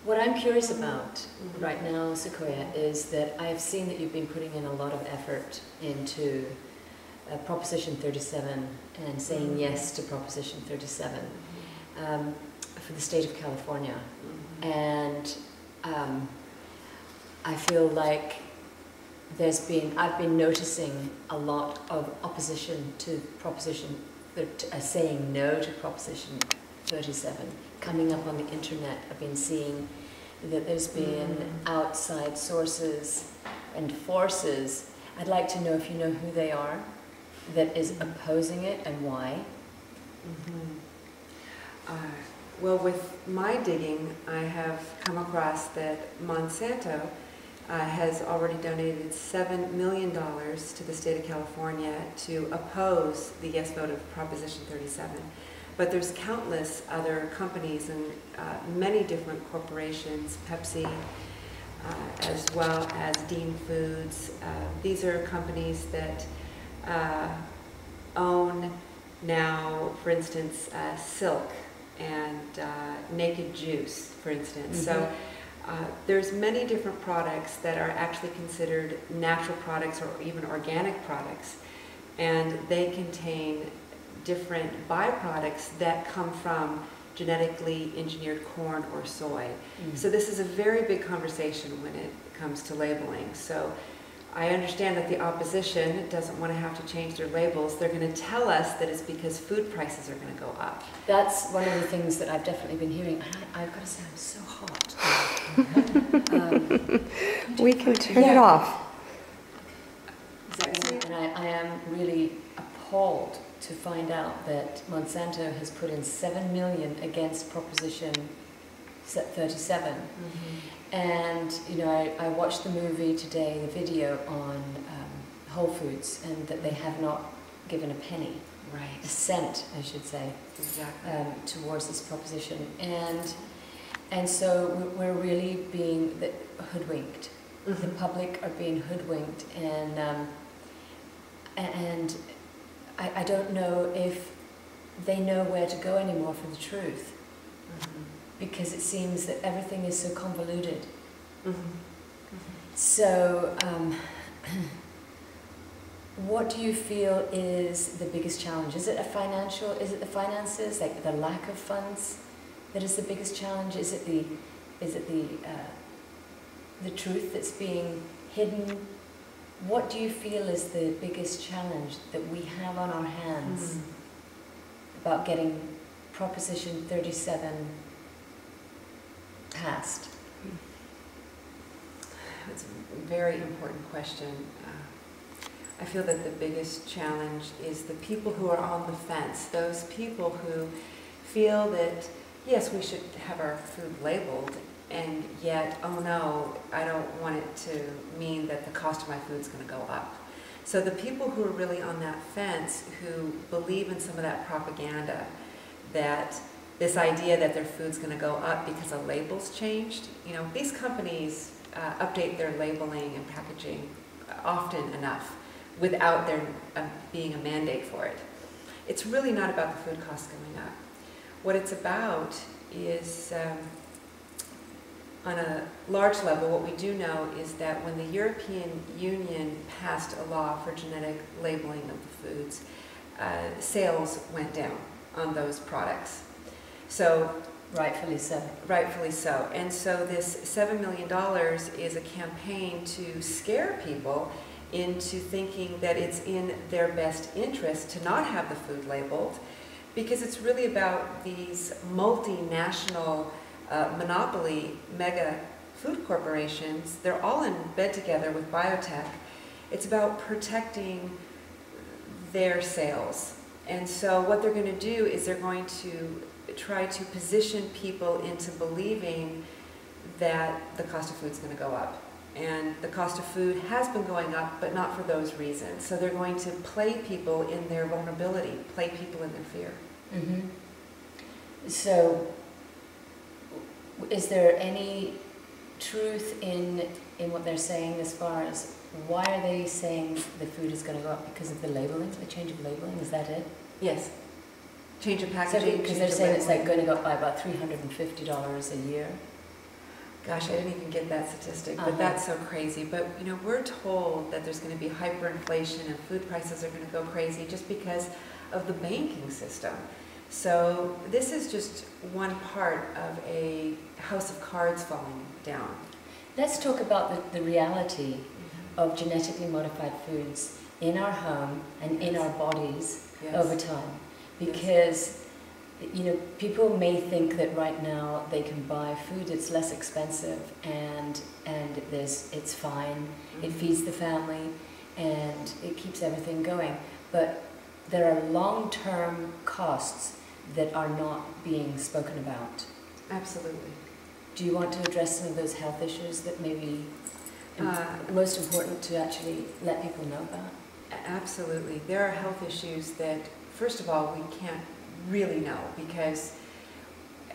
What I'm curious about right now, Sequoia, is that I have seen that you've been putting in a lot of effort into Proposition 37 and saying yes to Proposition 37 for the state of California. And I feel like I've been noticing a lot of opposition to Proposition, saying no to Proposition 37 coming up on the internet. I've been seeing that there's been outside sources and forces. I'd like to know if you know who they are that is opposing it and why. Well, with my digging, I have come across that Monsanto has already donated $7 million to the state of California to oppose the yes vote of Proposition 37. But there's countless other companies and many different corporations, Pepsi, as well as Dean Foods. These are companies that own now, for instance, Silk and Naked Juice, for instance. So there's many different products that are actually considered natural products or even organic products, and they contain different byproducts that come from genetically engineered corn or soy. So this is a very big conversation when it comes to labeling. So I understand that the opposition doesn't want to have to change their labels. They're going to tell us that it's because food prices are going to go up. That's one of the things that I've definitely been hearing. I've got to say, I'm so hot. We can turn it off. And I am really appalled to find out that Monsanto has put in $7 million against Proposition 37. And you know, I watched the movie today, the video on Whole Foods, and that they have not given a penny, a cent, I should say, towards this proposition. And so we're really being hoodwinked. The public are being hoodwinked, and I don't know if they know where to go anymore for the truth, because it seems that everything is so convoluted. So, what do you feel is the biggest challenge? Is it the finances, like the lack of funds, that is the biggest challenge? Is it the truth that's being hidden? What do you feel is the biggest challenge that we have on our hands about getting Proposition 37 passed? That's a very important question. I feel that the biggest challenge is the people who are on the fence, those people who feel that, yes, we should have our food labeled, and yet, oh no, I don't want it to mean that the cost of my food is going to go up. So the people who are really on that fence, who believe in some of that propaganda, that this idea that their food's going to go up because a label's changed, you know, these companies update their labeling and packaging often enough without there being a mandate for it. It's really not about the food costs going up. What it's about is, on a large level, what we do know is that when the European Union passed a law for genetic labeling of the foods, sales went down on those products. So, rightfully so. Rightfully so. And so this $7 million is a campaign to scare people into thinking that it's in their best interest to not have the food labeled, because it's really about these multinational monopoly mega food corporations. They're all in bed together with biotech. It's about protecting their sales. And so what they're going to do is they're going to try to position people into believing that the cost of food is going to go up. And the cost of food has been going up, but not for those reasons. So they're going to play people in their vulnerability, play people in their fear. So, is there any truth in what they're saying as far as why are they saying the food is going to go up? Because of the labeling, the change of labeling, is that it? Yes. Change of packaging. Because they're saying it's like going to go up by about $350 a year. Gosh, I didn't even get that statistic, but that's so crazy. But, you know, we're told that there's going to be hyperinflation and food prices are going to go crazy just because of the banking system. So this is just one part of a house of cards falling down. Let's talk about the reality of genetically modified foods in our home and in our bodies over time. Because you know, people may think that right now they can buy food that's less expensive and it's fine, it feeds the family and it keeps everything going. But there are long-term costs that are not being spoken about. Absolutely. Do you want to address some of those health issues that may be most important to actually let people know about? Absolutely. There are health issues that, first of all, we can't really know because,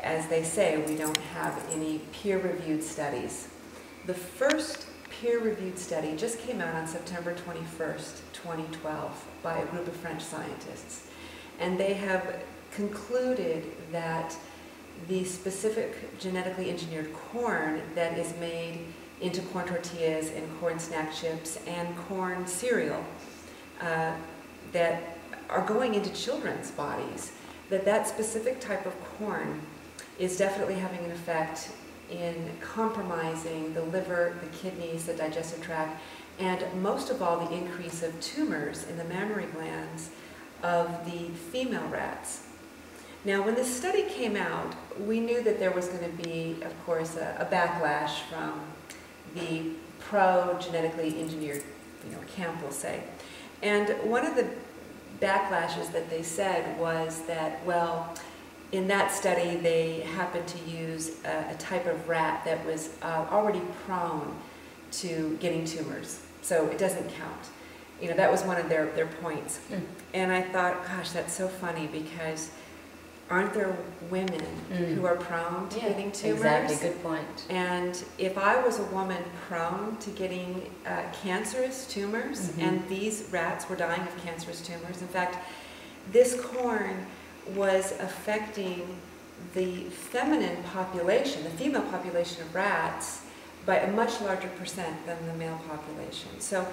as they say, we don't have any peer-reviewed studies. The first peer-reviewed study just came out on September 21st, 2012 by a group of French scientists, and they have concluded that the specific genetically engineered corn that is made into corn tortillas and corn snack chips and corn cereal that are going into children's bodies, that specific type of corn is definitely having an effect in compromising the liver, the kidneys, the digestive tract, and most of all the increase of tumors in the mammary glands of the female rats. Now, when this study came out, we knew that there was going to be, of course, a backlash from the pro-genetically engineered, camp, we'll say. And one of the backlashes that they said was that, well, in that study they happened to use a type of rat that was already prone to getting tumors, so it doesn't count. That was one of their points. And I thought, gosh, that's so funny, because aren't there women who are prone to getting tumors? Exactly, good point. And if I was a woman prone to getting cancerous tumors, and these rats were dying of cancerous tumors, in fact, this corn was affecting the feminine population, the female population of rats, by a much larger percent than the male population. So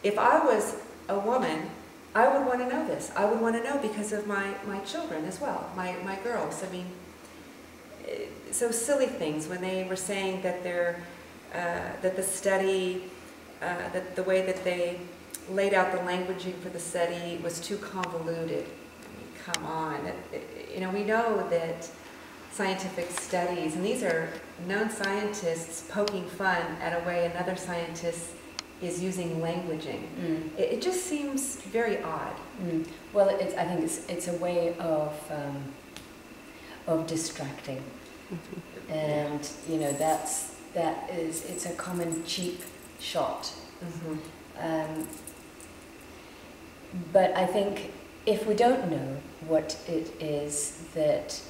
if I was a woman, I would want to know this. I would want to know because of my children as well, my girls. I mean, so silly things when they were saying that that the study, that the way that they laid out the languaging for the study was too convoluted. I mean, come on. We know that scientific studies, and these are known scientists poking fun at a way another scientist is using languaging. It just seems very odd. Well, I think it's a way of distracting, and it's a common cheap shot. But I think if we don't know what it is that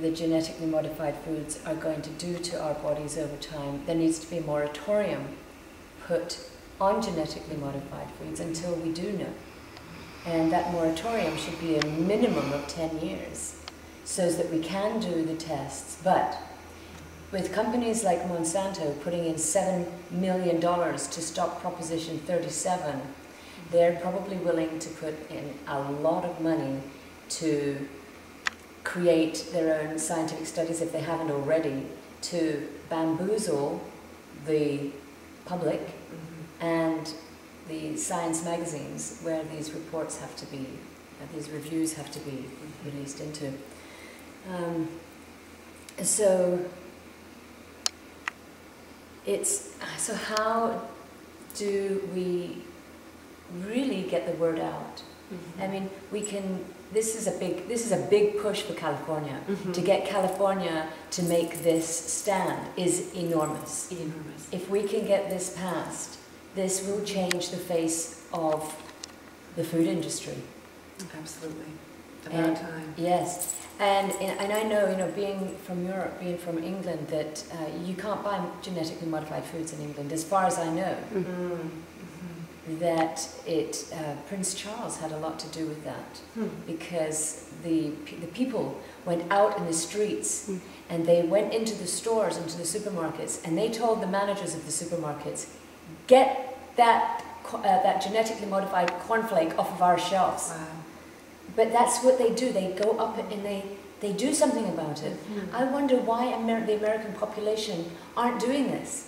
the genetically modified foods are going to do to our bodies over time, there needs to be a moratorium put on genetically modified foods until we do know. And that moratorium should be a minimum of 10 years so that we can do the tests. But with companies like Monsanto putting in $7 million to stop Proposition 37, they're probably willing to put in a lot of money to create their own scientific studies, if they haven't already, to bamboozle the public and the science magazines where these reports have to be, these reviews have to be released into. So how do we really get the word out? I mean, this is a big push for California. To get California to make this stand is enormous. If we can get this passed, this will change the face of the food industry. Absolutely. About time. Yes. And I know, being from Europe, being from England, that you can't buy genetically modified foods in England, as far as I know. that Prince Charles had a lot to do with that, because the people went out in the streets and they went into the stores, into the supermarkets, and they told the managers of the supermarkets, get that genetically modified cornflake off of our shelves. Wow. But that's what they do. They go up and they do something about it. I wonder why the American population aren't doing this.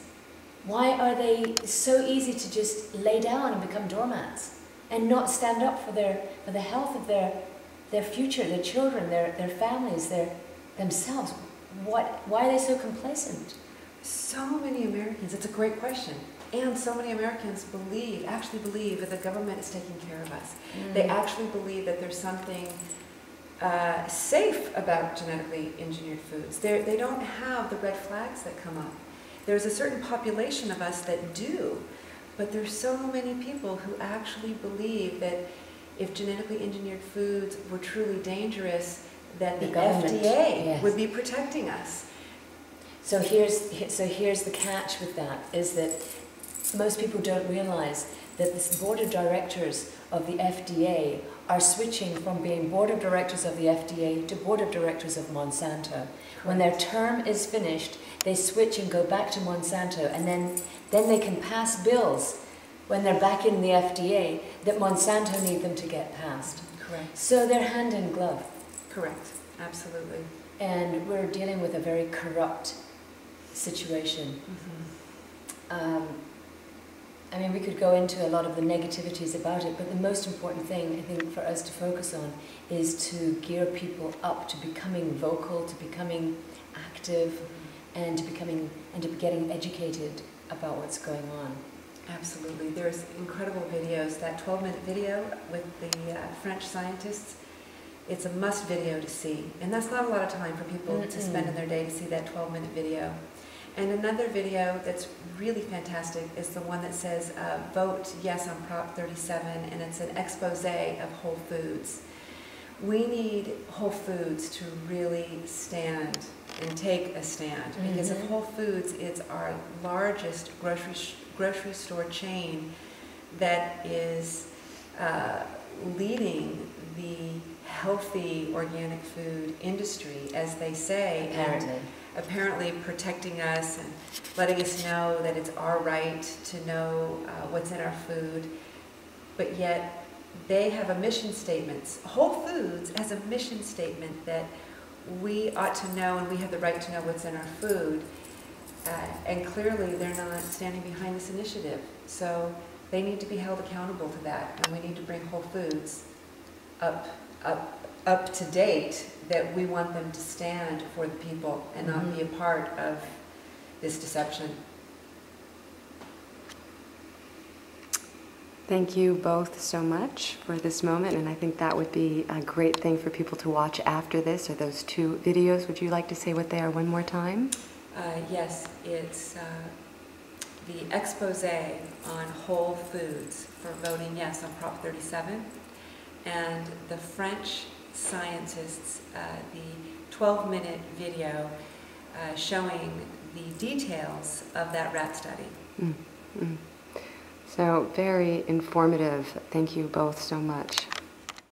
Why are they so easy to just lay down and become doormats and not stand up for the health of their future, their children, their families, themselves? Why are they so complacent? So many Americans, it's a great question. And so many Americans actually believe that the government is taking care of us. They actually believe that there's something safe about genetically engineered foods. They don't have the red flags that come up. There's a certain population of us that do, but there's so many people who actually believe that if genetically engineered foods were truly dangerous, that the FDA would be protecting us. So here's the catch with that, is that most people don't realize that this board of directors of the FDA are switching from being board of directors of the FDA to board of directors of Monsanto. Correct. When their term is finished, they switch and go back to Monsanto, and then they can pass bills when they're back in the FDA that Monsanto need them to get passed. Correct. So they're hand in glove. Correct. Absolutely. And we're dealing with a very corrupt situation. I mean, we could go into a lot of the negativities about it, but the most important thing, I think, for us to focus on is to gear people up to becoming vocal, to becoming active, and to getting educated about what's going on. Absolutely. There's incredible videos. That 12-minute video with the French scientists, it's a must video to see. And that's not a lot of time for people to spend in their day to see that 12-minute video. And another video that's really fantastic is the one that says, vote yes on Prop 37, and it's an expose of Whole Foods. We need Whole Foods to really stand and take a stand, because if Whole Foods is our largest grocery store chain that is leading the healthy organic food industry, as they say, apparently protecting us and letting us know that it's our right to know what's in our food, but yet they have a mission statement. Whole Foods has a mission statement that we ought to know, and we have the right to know what's in our food, and clearly they're not standing behind this initiative. So they need to be held accountable to that, and we need to bring Whole Foods up to date, that we want them to stand for the people and not be a part of this deception. Thank you both so much for this moment, and I think that would be a great thing for people to watch after this, are those two videos. Would you like to say what they are one more time? Yes, it's the expose on Whole Foods for voting yes on Prop 37, and the French scientists, the 12-minute video showing the details of that rat study. So very informative. Thank you both so much.